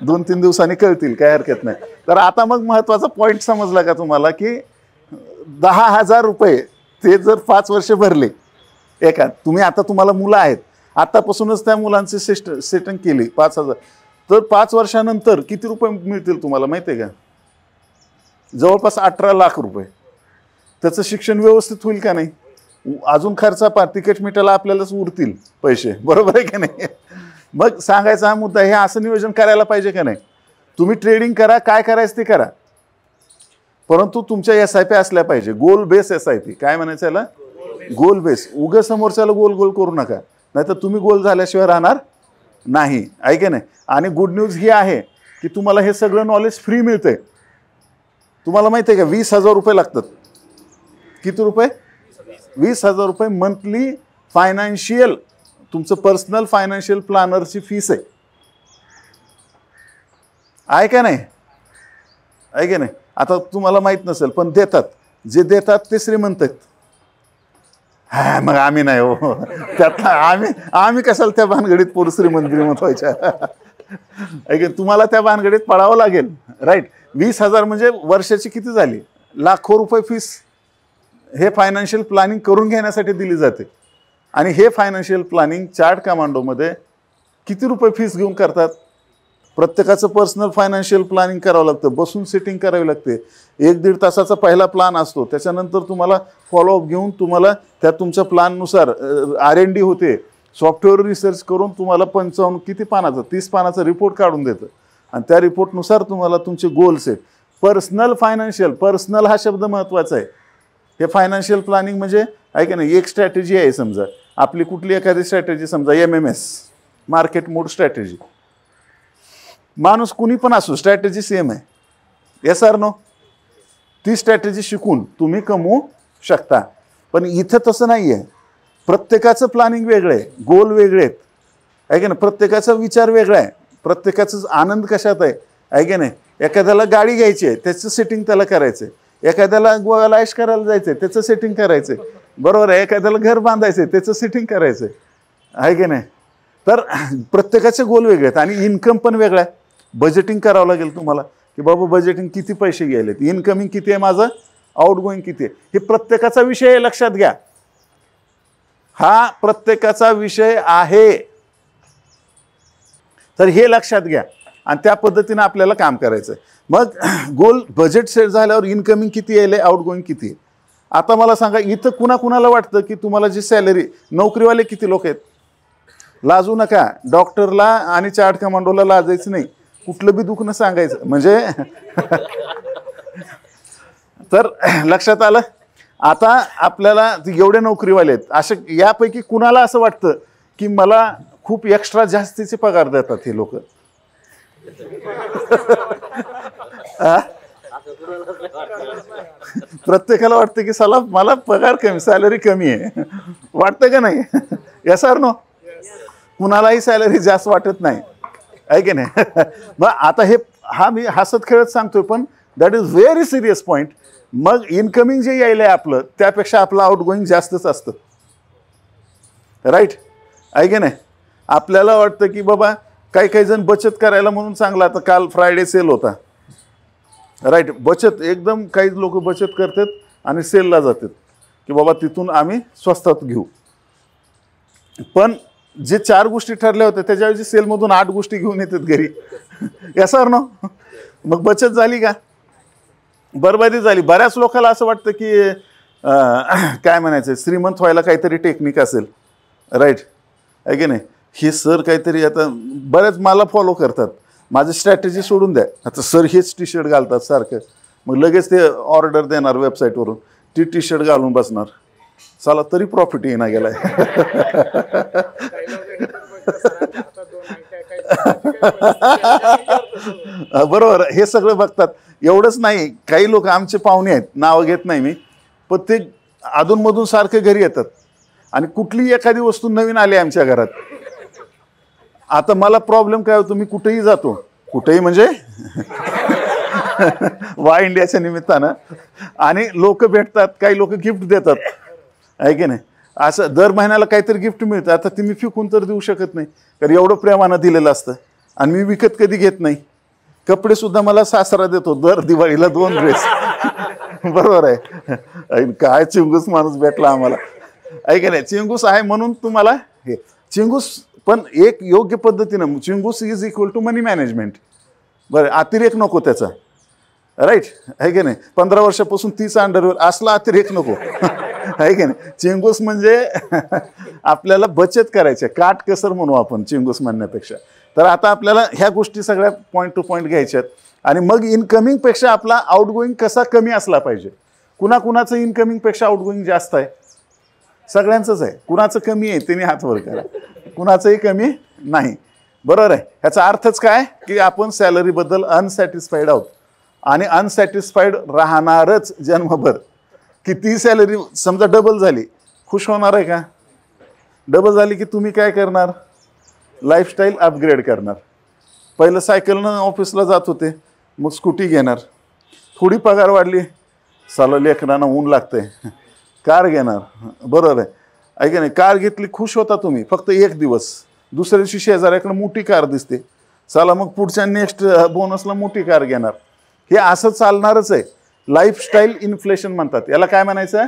2-3 दिवसांनी कळतील, काय हरकत नाही. तर आता मग महत्वाचा पॉईंट समजला का तुम्हाला, की 10,000 रुपये ते जर 5 वर्ष भरले एका, तुम्ही आता तुम्हाला मुलं आहेत, आतापासूनच त्या मुलांची सेटिंग केली 5,000, तर 5 वर्षानंतर किती रुपये मिळतील तुम्हाला माहिती आहे का? जवळपास 18 लाख रुपये. त्याचं शिक्षण व्यवस्थित होईल का नाही? अजून खर्चा तिकीट मिटायला आपल्यालाच उरतील पैसे, बरोबर आहे का नाही? मग सांगायचा हा मुद्दा, हे असं नियोजन करायला पाहिजे का नाही? तुम्ही ट्रेडिंग करा, काय करायचं ते करा, परंतु तुमच्या SIP असल्या पाहिजे, गोल बेस SIP. काय म्हणायचं याला? गोल बेस. उगा समोरच्याला गोल गोल करू नका, नाहीतर तुम्ही गोल झाल्याशिवाय राहणार नाही, ऐके नाही. आणि गुड न्यूज ही आहे की तुम्हाला हे सगळं नॉलेज फ्री मिळतंय. तुम्हाला माहिती आहे का 20,000 रुपये लागतात. किती रुपये? 20,000 रुपये मंथली फायनान्शियल, तुमचं पर्सनल फायनान्शियल प्लॅनरची फीस आहे. आहे का नाही? आहे का नाही? आता तुम्हाला माहित नसेल पण देतात, जे देतात ते श्रीमंत आहेत. हा मग आम्ही नाही हो, त्यात आम्ही कशाला त्या भानगडीत पोर श्रीमंत व्हायच्या. ऐक, तुम्हाला त्या भानगडीत पडावं लागेल, राईट. 20,000 म्हणजे वर्षाची किती झाली? लाखो रुपये फीस हे फायनान्शियल प्लॅनिंग करून घेण्यासाठी दिली जाते. आणि हे फायनान्शियल प्लॅनिंग चार्ट कमांडोमध्ये किती रुपये फीस घेऊन करतात? प्रत्येकाचं पर्सनल फायनान्शियल प्लॅनिंग करावं लागतं, बसून सेटिंग करावी लागते. 1-1.5 तासाचा पहिला प्लॅन असतो, त्याच्यानंतर तुम्हाला फॉलोअप घेऊन तुम्हाला त्या तुमच्या प्लॅननुसार R&D होते, सॉफ्टवेअर रिसर्च करून तुम्हाला 55 किती पानाचा 30 पानाचा रिपोर्ट काढून देतं. आणि त्या रिपोर्टनुसार तुम्हाला तुमचे गोल्स आहेत. पर्सनल फायनान्शियल, पर्सनल हा शब्द महत्त्वाचा आहे. हे फायनान्शियल प्लॅनिंग म्हणजे ऐका ना, एक स्ट्रॅटेजी आहे. समजा आपली कुठली एखादी स्ट्रॅटेजी, समजा MMS मार्केट मोड स्ट्रॅटेजी, माणूस कुणी पण असो स्ट्रॅटेजी सेम आहे. Yes or no? ती स्ट्रॅटेजी शिकून तुम्ही कमवू शकता. पण इथं तसं नाही आहे. प्रत्येकाचं प्लॅनिंग वेगळं आहे, गोल वेगळे आहेत, ऐका ना, प्रत्येकाचा विचार वेगळा आहे, प्रत्येकाचा आनंद कशात आहे, ऐका नाही. एखाद्याला गाडी घ्यायची आहे, त्याचं सेटिंग त्याला करायचं आहे. एखाद्याला गोव्याला ऐश करायला जायचं आहे, त्याचं सेटिंग करायचं आहे, बरोबर आहे. एखाद्याला घर बांधायचं आहे, त्याचं सेटिंग करायचं आहे की नाही. तर प्रत्येकाचे गोल वेगळे आहेत आणि इन्कम पण वेगळा आहे. बजेटिंग करावं लागेल तुम्हाला की बाबा बजेटिंग किती पैसे गेलेत, इनकमिंग किती आहे माझं, आउटगोईंग किती आहे. हे प्रत्येकाचा विषय आहे, लक्षात घ्या. हा प्रत्येकाचा विषय आहे, तर हे लक्षात घ्या आणि त्या पद्धतीने आपल्याला काम करायचं आहे. मग गोल बजेट सेट झाल्यावर इनकमिंग किती आहे, आउटगोईंग किती आहे. आता मला सांगा, इथं कुणाकुणाला वाटतं की तुम्हाला जी सॅलरी, नोकरीवाले किती लोक आहेत? लाजू नका, डॉक्टरला आणि चार्ट कमांडोला लाजायचं नाही, कुठलं बी दुखणं सांगायचं म्हणजे तर लक्षात आलं. आता आपल्याला एवढे नोकरीवाले आहेत, असे यापैकी कुणाला असं वाटतं की मला खूप एक्स्ट्रा जास्तीचे पगार देतात हे लोक? प्रत्येकाला वाटतं की साला मला पगार कमी, सॅलरी कमी आहे, वाटतं का नाही? Yes or no? कुणालाही सॅलरी जास्त वाटत नाही, आहे की नाही? मग आता हा मी हसत खेळत सांगतोय, पण that is very serious point. मग इनकमिंग जे यायलंय आपलं, त्यापेक्षा आपलं आउटगोईंग जास्तच असतं, राईट, आहे की नाही? आपल्याला वाटतं की बाबा काही जण बचत करायला म्हणून चांगला, आता काल फ्रायडे सेल होता, राईट, बचत एकदम काही लोक बचत करतात आणि सेलला जातात की बाबा तिथून आम्ही स्वस्तात घेऊ. पण जे 4 गोष्टी ठरल्या होत्या त्याच्याऐवजी सेलमधून 8 गोष्टी घेऊन येतात घरी. यासर नो? मग बचत झाली का? बरबादी झाली. बऱ्याच लोकांना असं वाटतं की काय म्हणायचं, श्रीमंत व्हायला काहीतरी टेक्निक असेल, राईट, आहे की नाही? हे सर काहीतरी, आता बरेच मला फॉलो करतात, माझी स्ट्रॅटेजी सोडून द्या, आता सर हेच टी शर्ट घालतात सारखं, मग लगेच ते ऑर्डर देणार वेबसाईटवरून, ती टी शर्ट घालून बसणार, चला तरी प्रॉफिट येईना गेलाय. बरोबर, हे सगळं बघतात. एवढंच नाही, काही लोक आमचे पाहुणे आहेत, नावं घेत नाही मी, पण ते अधूनमधून सारखे घरी येतात आणि कुठलीही एखादी वस्तू नवीन आली आमच्या घरात. आता मला प्रॉब्लेम काय होतो, मी कुठेही जातो, कुठेही म्हणजे वाय इंडियाच्या निमित्तानं, आणि लोक भेटतात, काही लोक गिफ्ट देतात, आहे की नाही? असं दर महिन्याला काहीतरी गिफ्ट मिळतं. आता ती मी फिकून तर देऊ शकत नाही, कारण एवढं प्रेमानं दिलेलं असतं, आणि मी विकत कधी घेत नाही. कपडे सुद्धा मला सासरा देतो दर दिवाळीला 2 ड्रेस. बरोबर आहे. काय चिंगूस माणूस भेटला आम्हाला, ऐका नाही. चिंगूस आहे म्हणून तुम्हाला हे चिंगूस, पण एक योग्य पद्धतीनं चिंगूस is equal to money management. बरं, अतिरेक नको त्याचा, राईट आहे की नाही. 15 वर्षापासून 30 अंडरवेअर असला अतिरेक नको. आहे की नाही. चिंगूस म्हणजे आपल्याला बचत करायची, काटकसर म्हणू आपण चिंगूस म्हणण्यापेक्षा. तर आता आपल्याला ह्या गोष्टी सगळ्या पॉईंट टू पॉईंट घ्यायच्यात. आणि मग इनकमिंगपेक्षा आपला आउटगोईंग कसा कमी असला पाहिजे. कुणाकुणाचं इनकमिंगपेक्षा आउटगोईंग जास्त आहे, सगळ्यांचंच आहे. कुणाचं कमी आहे त्यांनी हात वर करा, कुणाचंही कमी नाही. बरोबर आहे. ह्याचा अर्थच काय की आपण सॅलरीबद्दल अनसॅटिस्फाईड आहोत आणि अनसॅटिस्फाईड राहणारच जन्मभर. किती सॅलरी समजा डबल झाली, खुश होणार आहे का? डबल झाली की तुम्ही काय करणार? लाईफस्टाईल अपग्रेड करणार. पहिलं सायकलनं ऑफिसला जात होते, मग स्कूटी घेणार. थोडी पगार वाढली, साला लेकरांना ऊन लागतंय, कार घेणार. बरोबर आहे. ऐका नाही, कार घेतली, खुश होता तुम्ही फक्त 1 दिवस. दुसऱ्या दिवशी शेजाऱ्याकडे मोठी कार दिसते, चला मग पुढच्या नेक्स्ट बोनसला मोठी कार घेणार. हे असं चालणारच आहे. लाईफस्टाईल इन्फ्लेशन म्हणतात याला. काय म्हणायचं आहे?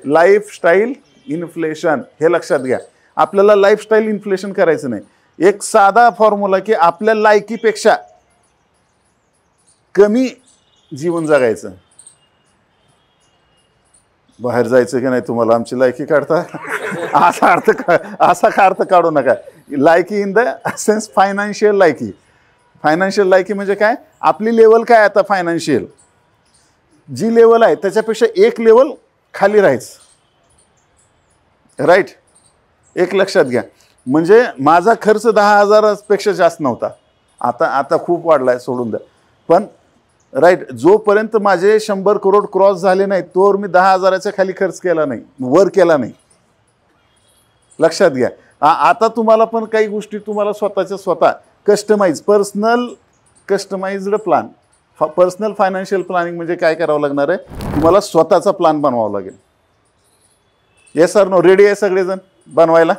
Lifestyle inflation. हे लक्षात घ्या. आपल्याला लाईफस्टाईल इन्फ्लेशन करायचं नाही. एक साधा फॉर्म्युला की आपल्या लायकीपेक्षा कमी जीवन जगायचं. बाहेर जायचं की नाही तुम्हाला, आमची लायकी काढता असा अर्थ काढू नका. लायकी इन द सेन्स फायनान्शियल लायकी. फायनान्शियल लायकी म्हणजे काय? आपली लेवल काय आता फायनान्शियल जी लेवल आहे त्याच्यापेक्षा 1 लेवल खाली राहायचं, राईट. एक लक्षात घ्या. म्हणजे माझा खर्च 10,000पेक्षा जास्त नव्हता, आता खूप वाढलाय, सोडून द्या. पण राईट, जोपर्यंत माझे 100 करोड क्रॉस झाले नाही तोवर मी 10,000च्या खाली खर्च केला नाही, वर केला नाही. लक्षात घ्या. आता तुम्हाला पण काही गोष्टी तुम्हाला स्वतः customized plan. Personal financial planning म्हणजे काय करावं लागणार आहे? तुम्हाला स्वतःचा प्लॅन बनवावा लागेल. Yes sir no? रेडी आहे सगळेजण बनवायला?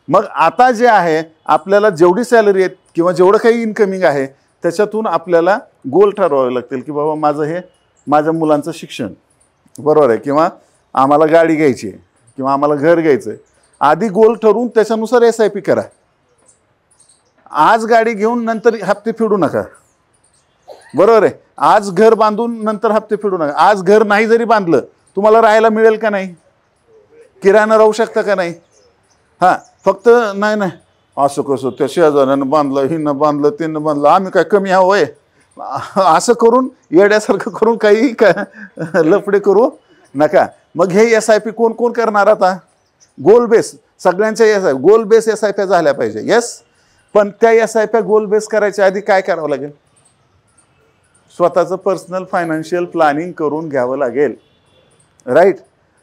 मग आता जे आहे आपल्याला जेवढी सॅलरी आहे किंवा जेवढं काही इन्कमिंग आहे त्याच्यातून आपल्याला गोल ठरवावे लागतील की बाबा माझं हे माझ्या मुलांचं शिक्षण, बरोबर आहे, किंवा आम्हाला गाडी घ्यायची आहे किंवा आम्हाला घर घ्यायचं आहे. आधी गोल ठरवून त्याच्यानुसार SIP करा. आज गाडी घेऊन नंतर हप्ते फेडू नका, बरोबर आहे. आज घर बांधून नंतर हप्ते फेडू नका. आज घर नाही जरी बांधलं तुम्हाला राहायला मिळेल का नाही? किरायानं राहू शकता का नाही? हां, फक्त नाही असं कसं त्या शेजाऱ्यानं बांधलं, हिनं बांधलं, तिनं बांधलं, आम्ही काय कमी हवं आहे असं करून येड्यासारखं करून काही लफडे करू नका. मग हे SIP कोण करणार? आता गोल बेस सगळ्यांच्या गोल बेस SIP झाल्या पाहिजे. येस, पण त्या SIP गोल बेस करायच्या आधी काय करावं लागेल? स्वतःचं पर्सनल फायनान्शियल प्लॅनिंग करून घ्यावं लागेल, राईट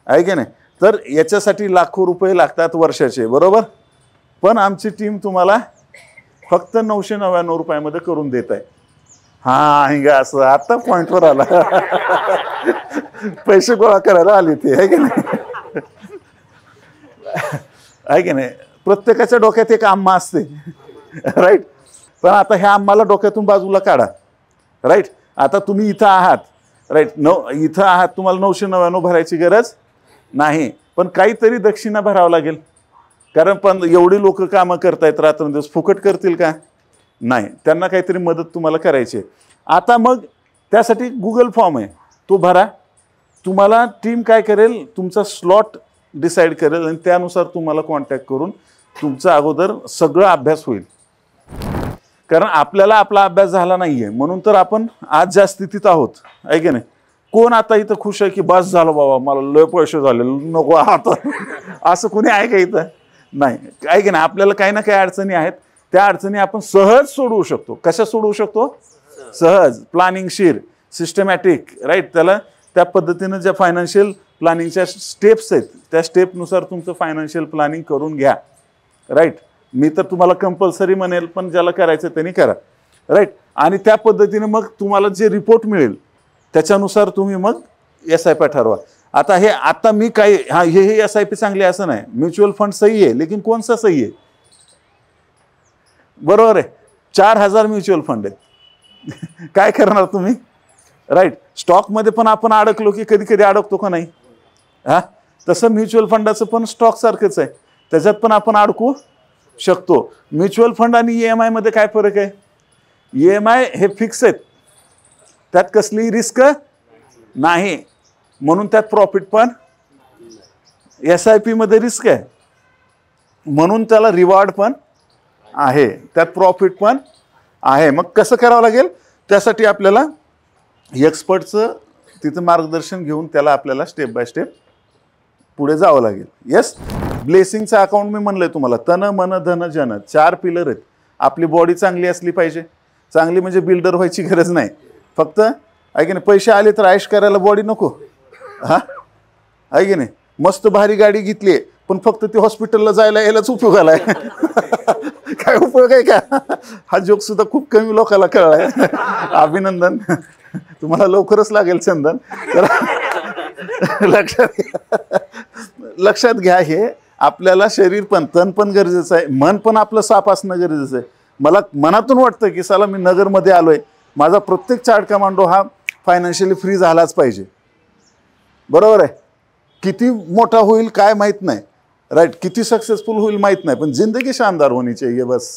आहे की नाही. तर याच्यासाठी लाखो रुपये लागतात वर्षाचे, बरोबर. पण आमची टीम तुम्हाला फक्त 999 रुपयामध्ये करून देत आहे. हा हिंगा असं आता पॉईंटवर आला. पैसे गोळा करायला आले ते, आहे की नाही? आहे की नाही? प्रत्येकाच्या डोक्यात एक आम्हा असते, राईट. पण आता ह्या आम्हाला डोक्यातून बाजूला काढा, राईट. आता तुम्ही इथं आहात, राईट. इथं आहात, तुम्हाला 999 भरायची गरज नाही, पण काहीतरी दक्षिणा भरावं लागेल. कारण पण एवढी लोक कामं करतायत रात्रंदिवस, फुकट करतील का? नाही, त्यांना काहीतरी मदत तुम्हाला करायची आहे. आता मग त्यासाठी गुगल फॉर्म आहे, तो भरा. तुम्हाला टीम काय करेल, तुमचा स्लॉट डिसाईड करेल आणि त्यानुसार तुम्हाला कॉन्टॅक्ट करून तुमचा अगोदर सगळा अभ्यास होईल. कारण आपल्याला आपला अभ्यास झाला नाहीये म्हणून तर आपण आज ज्या स्थितीत आहोत, आहे की नाही. कोण आता इथं खुश आहे की बस झालं बाबा मला लय पैसे झाले नको आता, असं कोणी आहे का इथं? नाही, आहे की नाही. आपल्याला काही ना काही अडचणी आहेत, त्या अडचणी आपण सहज सोडवू शकतो. कशा सोडवू शकतो? सहज, प्लॅनिंगशीर, सिस्टमॅटिक, राईट. त्याला त्या पद्धतीनं ज्या फायनान्शियल प्लॅनिंगच्या स्टेप्स आहेत त्या स्टेपनुसार तुमचं फायनान्शियल प्लॅनिंग करून घ्या, राईट. मी तर तुम्हाला कंपल्सरी म्हणेल, पण ज्याला करायचं त्यांनी करा, राईट. आणि त्या पद्धतीने मग तुम्हाला जे रिपोर्ट मिळेल त्याच्यानुसार तुम्ही मग SIP ठरवा. आता मी काय हे SIP चांगली असं नाही. म्युच्युअल फंड सही आहे, लेकिन कोणसा सही आहे? बरोबर आहे. 4,000 म्युच्युअल फंड आहेत. काय करणार तुम्ही? राईट. स्टॉकमध्ये पण आपण अडकलो की कधी कधी अडकतो का नाही? हा, तसं म्युच्युअल फंडाचं पण स्टॉक सारखंच आहे, त्याच्यात पण आपण अडकू शकतो. म्युच्युअल फंड आणि EMI मध्ये काय फरक आहे? EMI हे फिक्स आहेत, त्यात कसली रिस्क नाही, म्हणून त्यात प्रॉफिट पण. SIP मध्ये रिस्क आहे, म्हणून त्याला रिवॉर्ड पण आहे, त्यात प्रॉफिट पण आहे. मग कसं करावं लागेल? त्यासाठी आपल्याला एक्सपर्टचं तिथं मार्गदर्शन घेऊन त्याला आपल्याला स्टेप बाय स्टेप पुढे जावं लागेल. येस. ब्लेसिंगचं अकाउंट मी म्हणलंय तुम्हाला, तन मन धन जन 4 पिलर आहेत. आपली बॉडी चांगली असली पाहिजे. चांगली म्हणजे बिल्डर व्हायची गरज नाही, फक्त आहे की नाही, पैसे आले तर ऐश करायला बॉडी नको. हा, आहे की नाही? मस्त भारी गाडी घेतली पण फक्त ती हॉस्पिटलला जायला यायलाच उपयोग आलाय. काय उपयोग आहे का? हा जोक सुद्धा खूप कमी लोकांना कळलाय. अभिनंदन, तुम्हाला लवकरच लागेल चंदन. तर लक्षात घ्या, हे आपल्याला शरीर पण, तन पण गरजेचं आहे, मन पण आपलं साफ असणं गरजेचं आहे. मला मनातून वाटतं की साला मी नगरमध्ये आलोय, माझा प्रत्येक चार्ट कमांडो हा फायनान्शियली फ्री झालाच पाहिजे. बरोबर आहे? किती मोठा होईल काय माहीत नाही, राईट? किती सक्सेसफुल होईल माहीत नाही, पण जिंदगी शानदार होणी चाहिए, बस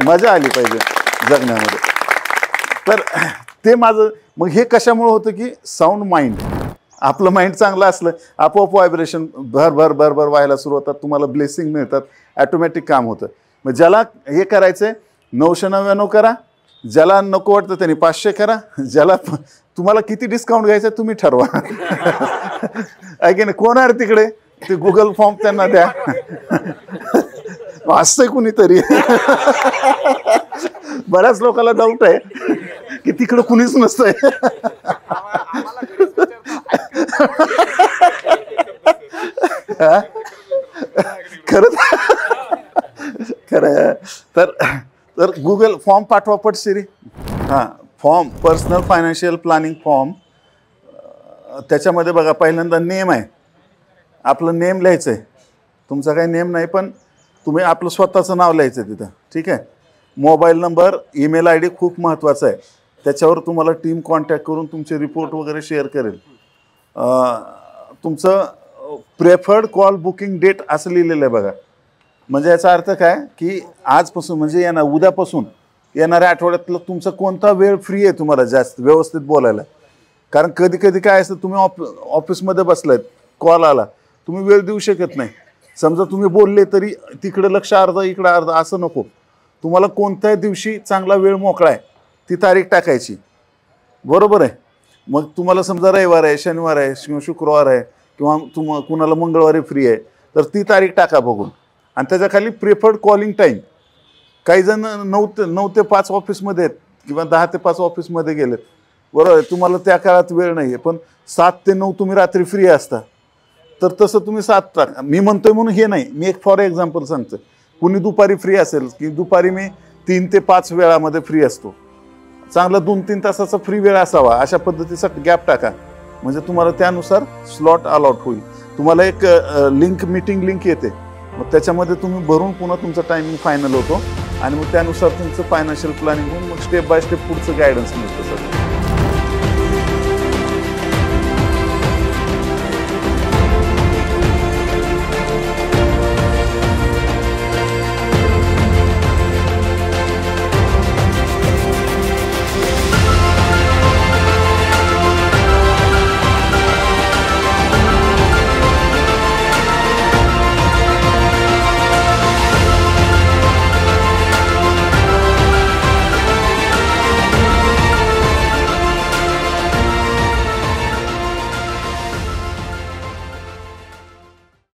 मजा आली पाहिजे जगण्यामध्ये. तर ते माझं. मग हे कशामुळे होतं की साऊंड माइंड, आपलं माइंड चांगलं असलं आपोआप व्हायब्रेशन भर भर भर भर व्हायला सुरू होतात, तुम्हाला ब्लेसिंग मिळतात, ॲटोमॅटिक काम होतं. मग ज्याला हे करायचं आहे 999 करा, ज्याला नको वाटतं त्यांनी 500 करा, ज्याला तुम्हाला किती डिस्काउंट घ्यायचं तुम्ही ठरवा. आहे की नाही? कोण आहे तिकडे? ते गुगल फॉर्म त्यांना द्या. असतंय कुणीतरी. बऱ्याच लोकांना डाऊट आहे की तिकडं कुणीच नसतंय. खरंच खरं. तर गुगल फॉर्म पाठवा पटशिरी. हां, form personal financial planning form. त्याच्यामध्ये बघा पहिल्यांदा नेम आहे, आपलं नेम लिहायचं आहे. तुमचा काही नेम नाही, पण तुम्ही आपलं स्वतःचं नाव लिहायचं आहे तिथं. ठीक आहे. मोबाईल नंबर, ईमेल ID खूप महत्त्वाचं आहे. त्याच्यावर तुम्हाला टीम कॉन्टॅक्ट करून तुमचे रिपोर्ट वगैरे शेअर करेल. तुमचं प्रेफर्ड कॉल बुकिंग डेट असं लिहिलेलं आहे बघा. म्हणजे याचा अर्थ काय की आजपासून म्हणजे उद्यापासून येणाऱ्या आठवड्यातलं तुमचा कोणता वेळ फ्री आहे तुम्हाला जास्त व्यवस्थित बोलायला. कारण कधी कधी काय असतं, तुम्ही ऑफिसमध्ये बसलायत, कॉल आला, तुम्ही वेळ देऊ शकत नाही. समजा तुम्ही बोलले तरी तिकडं लक्ष अर्धा इकडं अर्धा, असं नको. तुम्हाला कोणत्या दिवशी चांगला वेळ मोकळा आहे ती तारीख टाकायची. बरोबर आहे? मग तुम्हाला समजा रविवार आहे, शनिवार आहे किंवा शुक्रवार आहे किंवा कुणाला मंगळवारी फ्री आहे, तर ती तारीख टाका बघून. आणि त्याच्याखाली प्रेफर्ड कॉलिंग टाईम. काही जण 9 ते 5 ऑफिसमध्ये आहेत किंवा 10 ते 5 ऑफिसमध्ये गेलेत. बरोबर आहे? तुम्हाला त्या काळात वेळ नाही आहे, पण 7 ते 9 तुम्ही रात्री फ्री असता, तर तसं तुम्ही 7 टाका. मी म्हणतोय म्हणून हे नाही, मी एक फॉर एक्झाम्पल सांगतो. कुणी दुपारी फ्री असेल की दुपारी मी 3 ते 5 वेळामध्ये फ्री असतो, चांगला 2-3 तासाचा फ्री वेळ असावा, अशा पद्धतीचा गॅप टाका. म्हणजे तुम्हाला त्यानुसार स्लॉट अलॉट होईल. तुम्हाला एक मीटिंग लिंक येते, मग त्याच्यामध्ये तुम्ही भरून पुन्हा तुमचा टायमिंग फायनल होतो आणि मग त्यानुसार तुमचं फायनान्शियल प्लॅनिंग होऊन मग स्टेप बाय स्टेप पुढचं गायडन्स मिळतं सर.